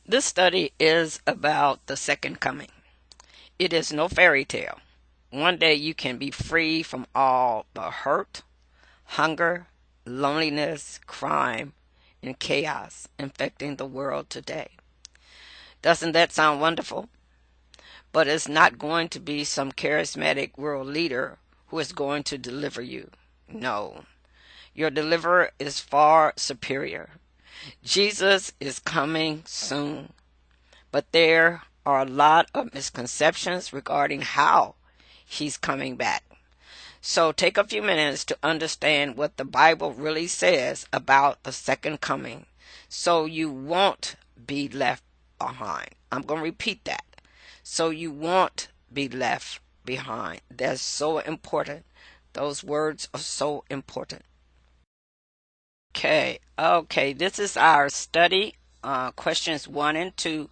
This study is about the second coming. It is no fairy tale. One day you can be free from all the hurt, hunger, loneliness, crime, and chaos infecting the world today. Doesn't that sound wonderful? But it's not going to be some charismatic world leader who is going to deliver you. No, your deliverer is far superior. Jesus is coming soon. But there are a lot of misconceptions regarding how he's coming back. So take a few minutes to understand what the Bible really says about the second coming so you won't be left behind. I'm going to repeat that. So you won't be left behind. That's so important. Those words are so important. Okay, this is our study, questions 1 and 2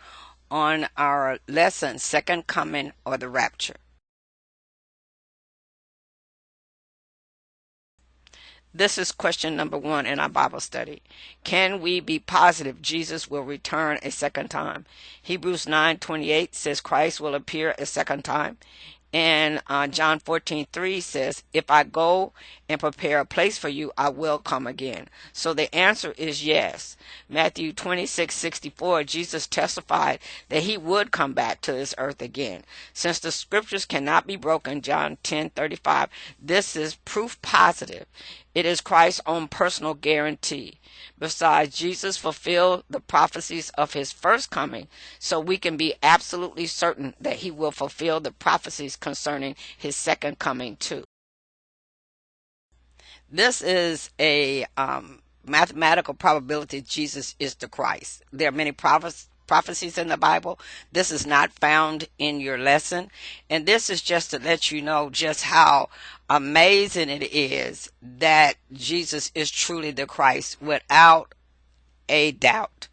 on our lesson, Second Coming or the Rapture. This is question number 1 in our Bible study. Can we be positive Jesus will return a second time? Hebrews 9:28 says Christ will appear a second time. And John 14:3 says, if I go and prepare a place for you, I will come again. So the answer is yes. Matthew 26:64, Jesus testified that he would come back to this earth again. Since the scriptures cannot be broken, John 10:35, this is proof positive. It is Christ's own personal guarantee. Besides, Jesus fulfilled the prophecies of his first coming, so we can be absolutely certain that he will fulfill the prophecies concerning his second coming too. This is a mathematical probability Jesus is the Christ. There are many prophecies in the Bible. This is not found in your lesson. And this is just to let you know just how amazing it is that Jesus is truly the Christ without a doubt.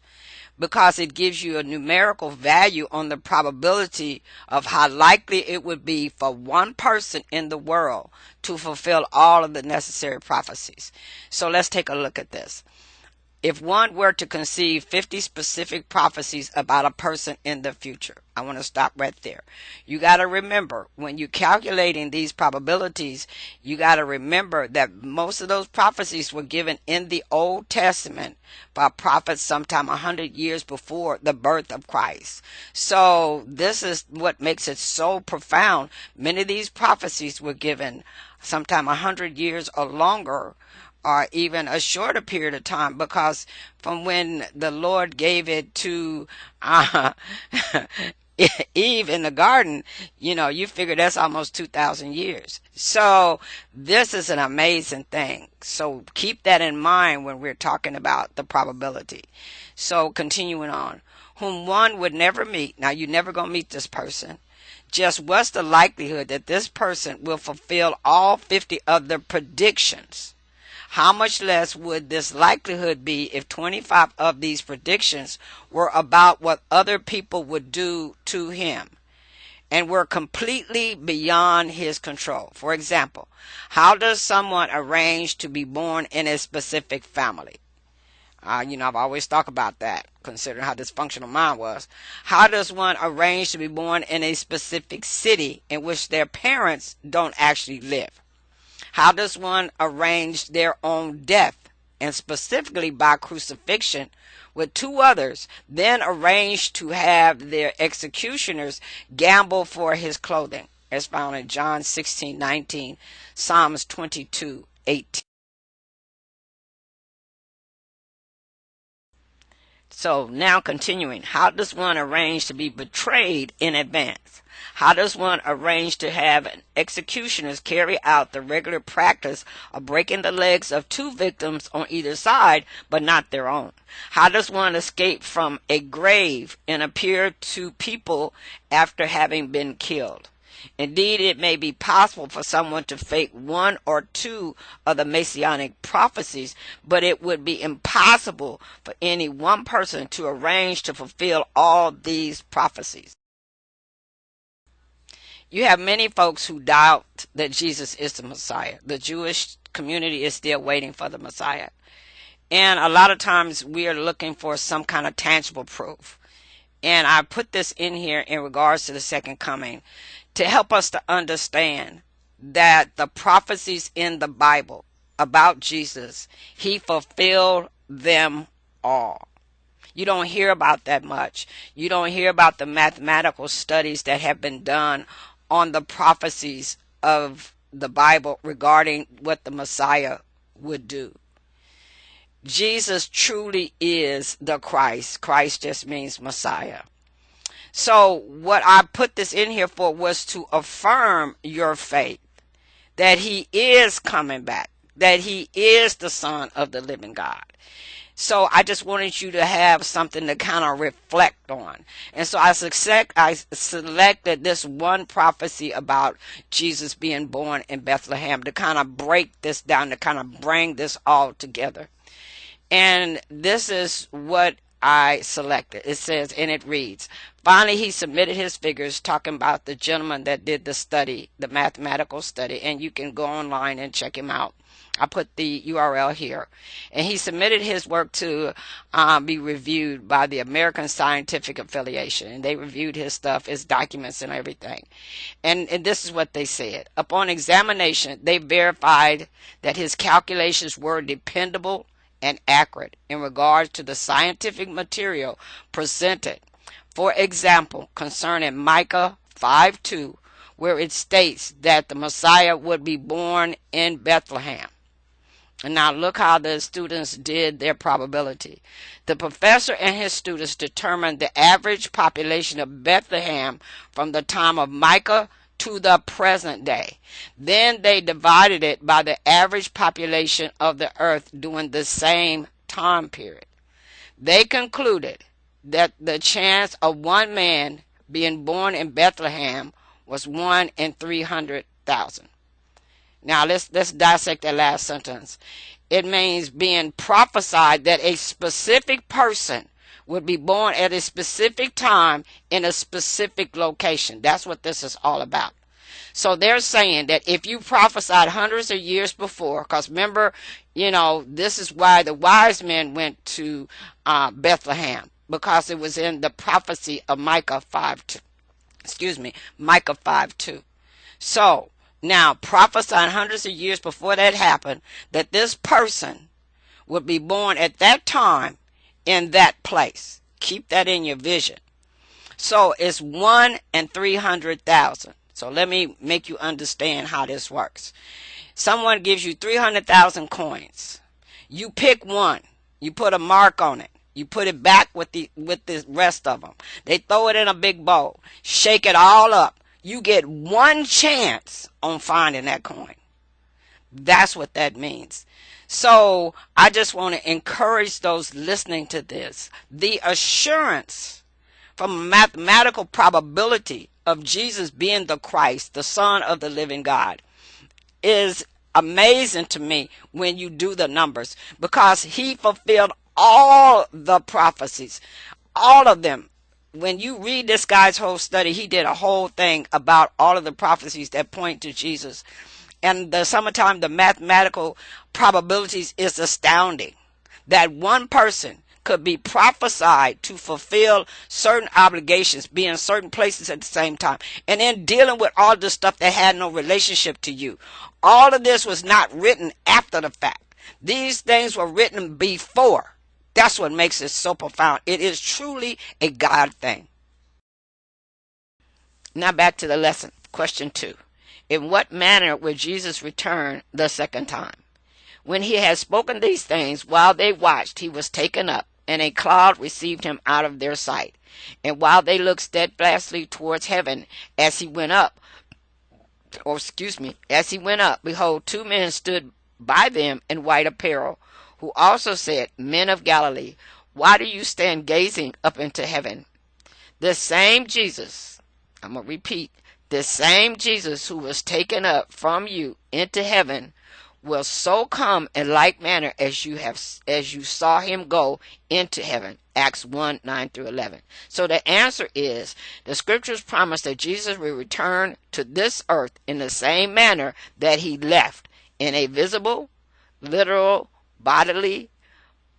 Because it gives you a numerical value on the probability of how likely it would be for one person in the world to fulfill all of the necessary prophecies. So let's take a look at this. If one were to conceive 50 specific prophecies about a person in the future, I want to stop right there. You got to remember, when you're calculating these probabilities, you got to remember that most of those prophecies were given in the Old Testament by prophets sometime 100 years before the birth of Christ. So this is what makes it so profound. Many of these prophecies were given sometime 100 years or longer, or even a shorter period of time, because from when the Lord gave it to Eve in the garden, you figure that's almost 2,000 years. So this is an amazing thing. So keep that in mind when we're talking about the probability. So continuing on, whom one would never meet. Now you're never going to meet this person. Just what's the likelihood that this person will fulfill all 50 of the predictions? How much less would this likelihood be if 25 of these predictions were about what other people would do to him and were completely beyond his control? For example, how does someone arrange to be born in a specific family? I've always talked about that, considering how dysfunctional mine was. How does one arrange to be born in a specific city in which their parents don't actually live? How does one arrange their own death, and specifically by crucifixion, with two others, then arrange to have their executioners gamble for his clothing, as found in John 16:19, Psalms 22:18. So now continuing, how does one arrange to be betrayed in advance? How does one arrange to have executioners carry out the regular practice of breaking the legs of two victims on either side, but not their own? How does one escape from a grave and appear to people after having been killed? Indeed, it may be possible for someone to fake one or two of the messianic prophecies, but it would be impossible for any one person to arrange to fulfill all these prophecies. You have many folks who doubt that Jesus is the Messiah. The Jewish community is still waiting for the Messiah. And a lot of times we are looking for some kind of tangible proof. And I put this in here in regards to the second coming to help us to understand that the prophecies in the Bible about Jesus, he fulfilled them all. You don't hear about that much. You don't hear about the mathematical studies that have been done on the prophecies of the Bible regarding what the Messiah would do. Jesus truly is the Christ. Christ just means Messiah. So what I put this in here for was to affirm your faith that he is coming back, that he is the Son of the living God. So I just wanted you to have something to kind of reflect on. And so I selected this one prophecy about Jesus being born in Bethlehem to kind of break this down, to kind of bring this all together. And this is what I selected. It says, and it reads, finally he submitted his figures, talking about the gentleman that did the study, the mathematical study, and you can go online and check him out. I put the URL here. And he submitted his work to be reviewed by the American Scientific Affiliation. And they reviewed his stuff, his documents and everything. And this is what they said. Upon examination, they verified that his calculations were dependable and accurate in regard to the scientific material presented. For example, concerning Micah 5:2, where it states that the Messiah would be born in Bethlehem. And now look how the students did their probability. The professor and his students determined the average population of Bethlehem from the time of Micah to the present day. Then they divided it by the average population of the earth during the same time period. They concluded that the chance of one man being born in Bethlehem was 1 in 300,000. Now let's dissect that last sentence. It means being prophesied that a specific person would be born at a specific time in a specific location. That's what this is all about. So they're saying that if you prophesied hundreds of years before, because remember, this is why the wise men went to Bethlehem, because it was in the prophecy of Micah 5:2. So now, prophesying hundreds of years before that happened, that this person would be born at that time in that place. Keep that in your vision. So it's 1 in 300,000. So let me make you understand how this works. Someone gives you 300,000 coins. You pick one. You put a mark on it. You put it back with the rest of them. They throw it in a big bowl. Shake it all up. You get one chance on finding that coin. That's what that means. So I just want to encourage those listening to this. The assurance from a mathematical probability of Jesus being the Christ, the Son of the living God, is amazing to me when you do the numbers, because he fulfilled all the prophecies, all of them. When you read this guy's whole study, he did a whole thing about all of the prophecies that point to Jesus. And sometimes the mathematical probabilities is astounding. That one person could be prophesied to fulfill certain obligations, be in certain places at the same time, and then dealing with all the stuff that had no relationship to you. All of this was not written after the fact. These things were written before. That's what makes it so profound. It is truly a God thing. Now back to the lesson. Question 2. In what manner will Jesus return the second time? When he had spoken these things, while they watched, he was taken up, and a cloud received him out of their sight. And while they looked steadfastly towards heaven as he went up, behold, 2 men stood by them in white apparel, who also said, Men of Galilee, why do you stand gazing up into heaven? The same Jesus, I'm going to repeat, the same Jesus who was taken up from you into heaven will so come in like manner as you saw him go into heaven. Acts 1:9-11. So the answer is, the scriptures promise that Jesus will return to this earth in the same manner that he left, in a visible, literal, bodily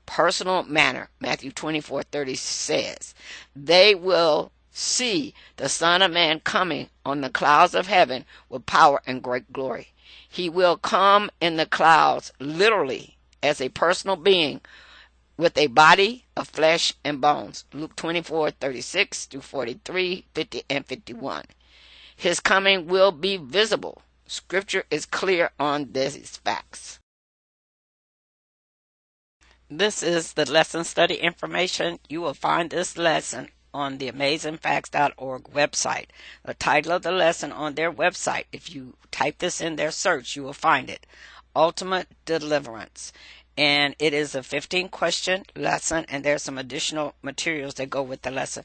personal manner. Matthew 24:30 says, they will see the Son of Man coming on the clouds of heaven with power and great glory. He will come in the clouds literally as a personal being with a body of flesh and bones. Luke 24:36 through 43, 50, and 51. His coming will be visible. Scripture is clear on these facts. This is the lesson study information. You will find this lesson on the AmazingFacts.org website. The title of the lesson on their website, if you type this in their search, you will find it. Ultimate Deliverance. And it is a 15-question lesson, and there's some additional materials that go with the lesson.